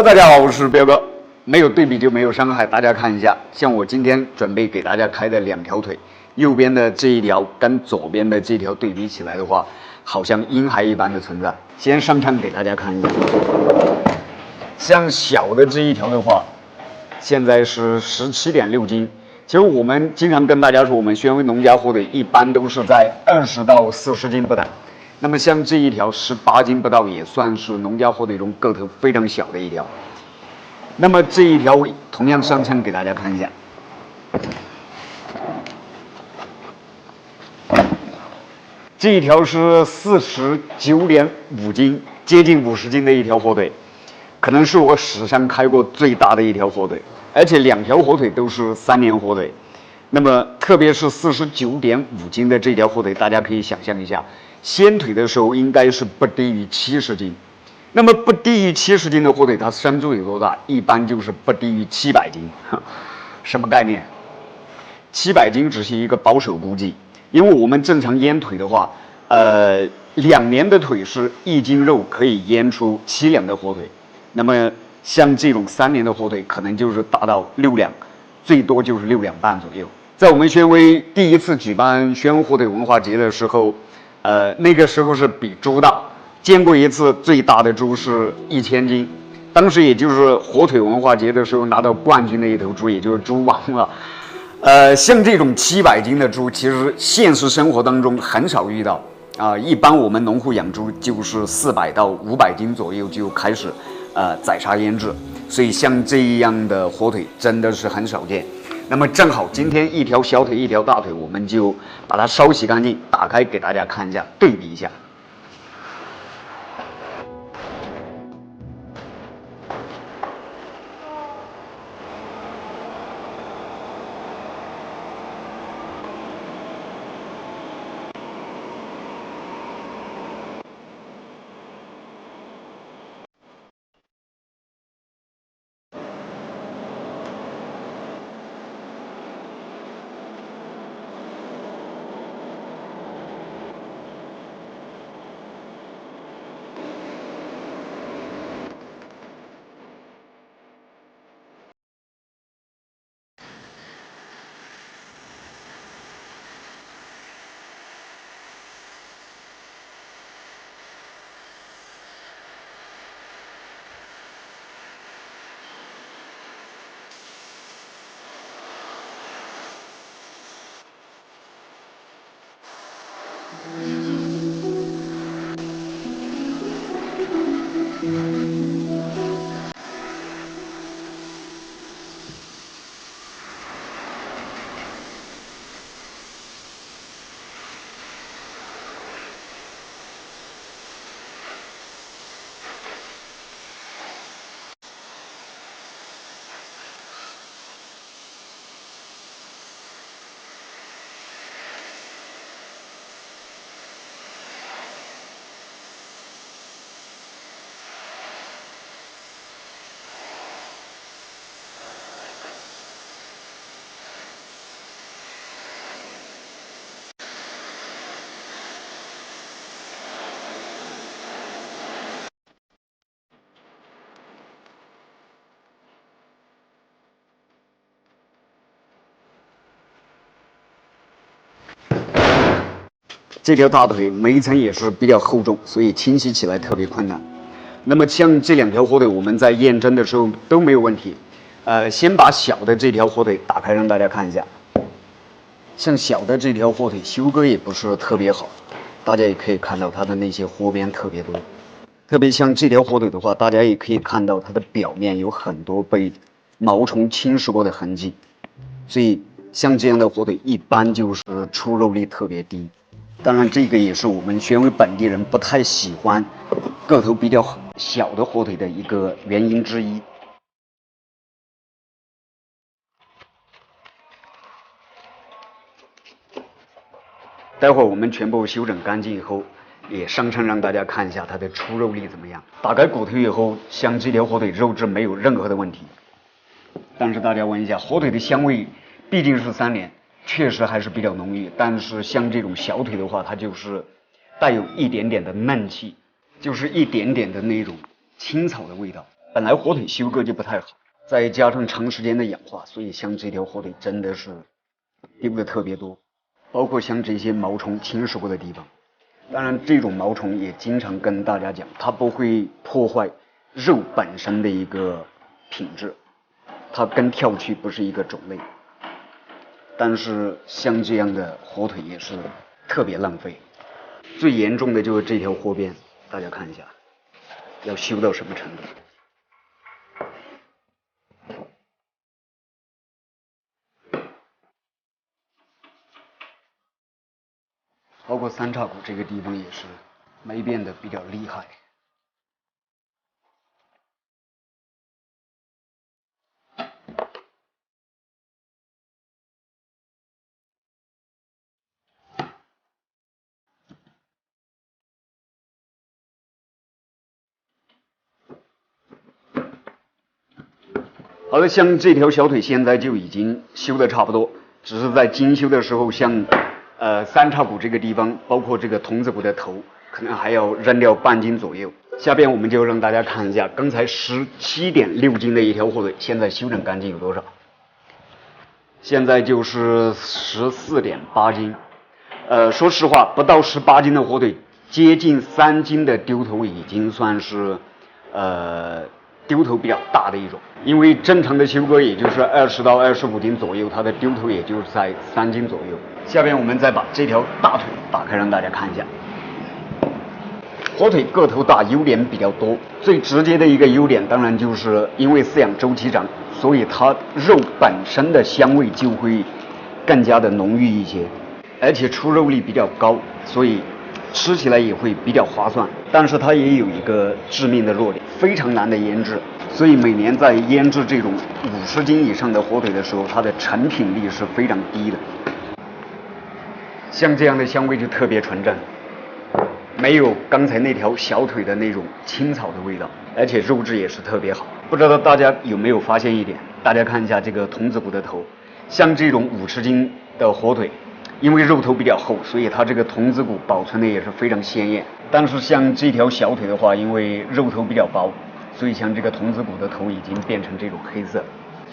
大家好，我是彪哥。没有对比就没有伤害，大家看一下，像我今天准备给大家开的两条腿，右边的这一条跟左边的这条对比起来的话，好像婴孩一般的存在。先上场给大家看一下，像小的这一条的话，现在是17.6斤。其实我们经常跟大家说，我们宣威农家火腿一般都是在20到40斤不等。那么像这一条18斤不到，也算是农家火腿中个头非常小的一条。那么这一条同样上称给大家看一下，这一条是49.5斤，接近50斤的一条火腿，可能是我史上开过最大的一条火腿，而且两条火腿都是3年火腿。那么特别是49.5斤的这条火腿，大家可以想象一下，掀腿的时候应该是不低于70斤。那么不低于70斤的火腿，它深度有多大？一般就是不低于700斤。什么概念？700斤只是一个保守估计，因为我们正常腌腿的话，2年的腿是1斤肉可以腌出7两的火腿。那么像这种3年的火腿，可能就是达到6两，最多就是6两半左右。在我们宣威第一次举办宣威火腿文化节的时候，那个时候是比猪大。见过一次最大的猪是1000斤，当时也就是火腿文化节的时候拿到冠军的一头猪，也就是猪王了。像这种700斤的猪，其实现实生活当中很少遇到啊。一般我们农户养猪就是400到500斤左右就开始宰杀腌制，所以像这样的火腿真的是很少见。那么正好今天一条小腿一条大腿，我们就把它烧洗干净，打开给大家看一下，对比一下。这条大腿每一层也是比较厚重，所以清洗起来特别困难。那么像这两条火腿，我们在验证的时候都没有问题。先把小的这条火腿打开，让大家看一下。像小的这条火腿修割也不是特别好，大家也可以看到它的那些豁边特别多。特别像这条火腿的话，大家也可以看到它的表面有很多被毛虫侵蚀过的痕迹。所以像这样的火腿一般就是出肉率特别低。当然，这个也是我们宣威本地人不太喜欢个头比较小的火腿的一个原因之一。待会儿我们全部修整干净以后，也上称让大家看一下它的出肉率怎么样。打开骨头以后，像这条火腿肉质没有任何的问题。但是大家闻一下，火腿的香味毕竟是3年。确实还是比较浓郁，但是像这种小腿的话，它就是带有一点点的嫩气，就是一点点的那种青草的味道。本来火腿修割就不太好，再加上长时间的氧化，所以像这条火腿真的是丢的特别多，包括像这些毛虫侵蚀过的地方。当然，这种毛虫也经常跟大家讲，它不会破坏肉本身的一个品质，它跟跳蛆不是一个种类。但是像这样的火腿也是特别浪费。最严重的就是这条货边，大家看一下，要修到什么程度？包括三叉骨这个地方也是霉变的比较厉害。好了，像这条小腿现在就已经修的差不多，只是在精修的时候，像三叉骨这个地方，包括这个童子骨的头，可能还要扔掉半斤左右。下边我们就让大家看一下，刚才17.6斤的一条火腿，现在修整干净有多少？现在就是14.8斤。说实话，不到18斤的火腿，接近3斤的丢头已经算是丢头比较大的一种，因为正常的修割也就是20到25斤左右，它的丢头也就是在3斤左右。下边我们再把这条大腿打开让大家看一下。火腿个头大，优点比较多。最直接的一个优点，当然就是因为饲养周期长，所以它肉本身的香味就会更加的浓郁一些，而且出肉率比较高，所以吃起来也会比较划算。但是它也有一个致命的弱点，非常难的腌制。所以每年在腌制这种50斤以上的火腿的时候，它的成品率是非常低的。像这样的香味就特别纯正，没有刚才那条小腿的那种青草的味道，而且肉质也是特别好。不知道大家有没有发现一点？大家看一下这个童子骨的头，像这种50斤的火腿，因为肉头比较厚，所以它这个童子骨保存的也是非常鲜艳。但是像这条小腿的话，因为肉头比较薄，所以像这个童子骨的头已经变成这种黑色。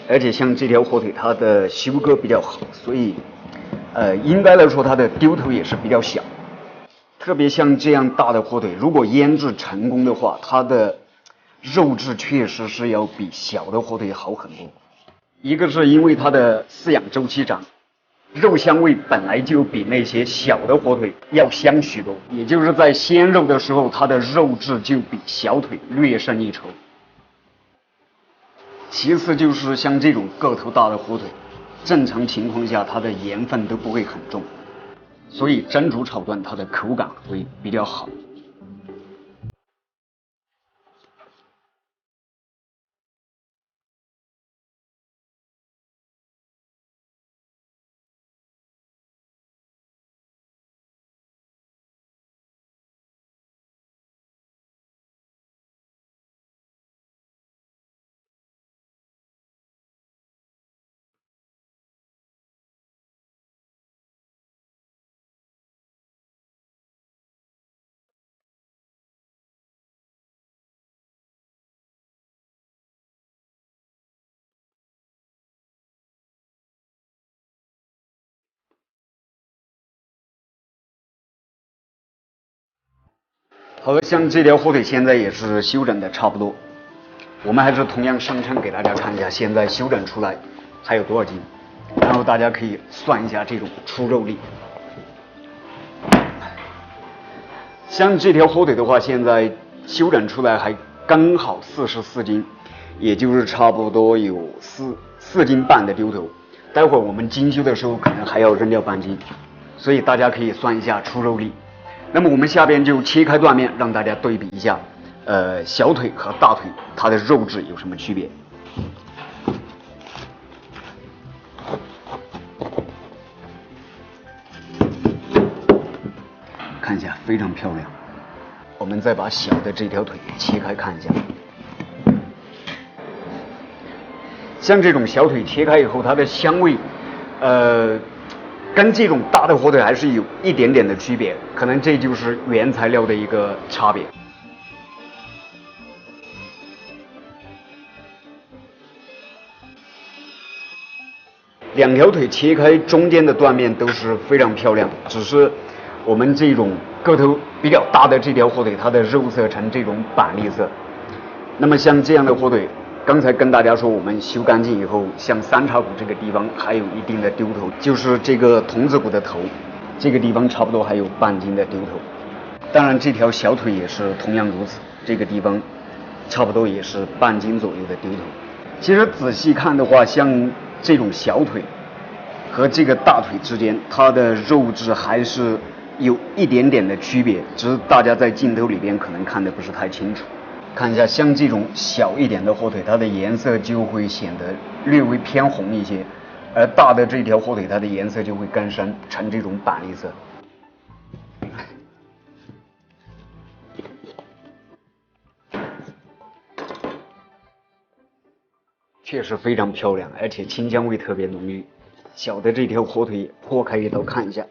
而且像这条火腿，它的修割比较好，所以应该来说它的丢头也是比较小。特别像这样大的火腿，如果腌制成功的话，它的肉质确实是要比小的火腿好很多。一个是因为它的饲养周期长，肉香味本来就比那些小的火腿要香许多，也就是在鲜肉的时候，它的肉质就比小腿略胜一筹。其次就是像这种个头大的火腿，正常情况下它的盐分都不会很重，所以蒸煮炒炖它的口感会比较好。好了，像这条火腿现在也是修整的差不多，我们还是同样上称给大家看一下，现在修整出来还有多少斤，然后大家可以算一下这种出肉率。像这条火腿的话，现在修整出来还刚好44斤，也就是差不多有4斤半的丢头。待会儿我们精修的时候可能还要扔掉半斤，所以大家可以算一下出肉率。那么我们下边就切开断面，让大家对比一下，小腿和大腿它的肉质有什么区别。看一下，非常漂亮。我们再把小的这条腿切开看一下，像这种小腿切开以后，它的香味，跟这种大的火腿还是有一点点的区别，可能这就是原材料的一个差别。两条腿切开中间的断面都是非常漂亮，只是我们这种个头比较大的这条火腿，它的肉色呈这种板栗色。那么像这样的火腿，刚才跟大家说我们修干净以后，像三叉骨这个地方还有一定的丢头，就是这个童子骨的头，这个地方差不多还有半斤的丢头。当然这条小腿也是同样如此，这个地方差不多也是半斤左右的丢头。其实仔细看的话，像这种小腿和这个大腿之间，它的肉质还是有一点点的区别，只是大家在镜头里边可能看得不是太清楚。看一下，像这种小一点的火腿，它的颜色就会显得略微偏红一些，而大的这条火腿，它的颜色就会更深，呈这种板栗色。确实非常漂亮，而且清香味特别浓郁。小的这条火腿剖开一刀看一下，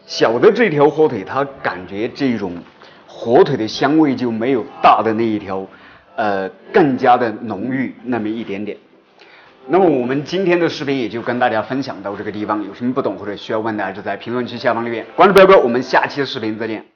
小的这条火腿，它感觉这种火腿的香味就没有大的那一条，更加的浓郁那么一点点。那么我们今天的视频也就跟大家分享到这个地方，有什么不懂或者需要问的，还是在评论区下方留言。关注彪哥，我们下期的视频再见。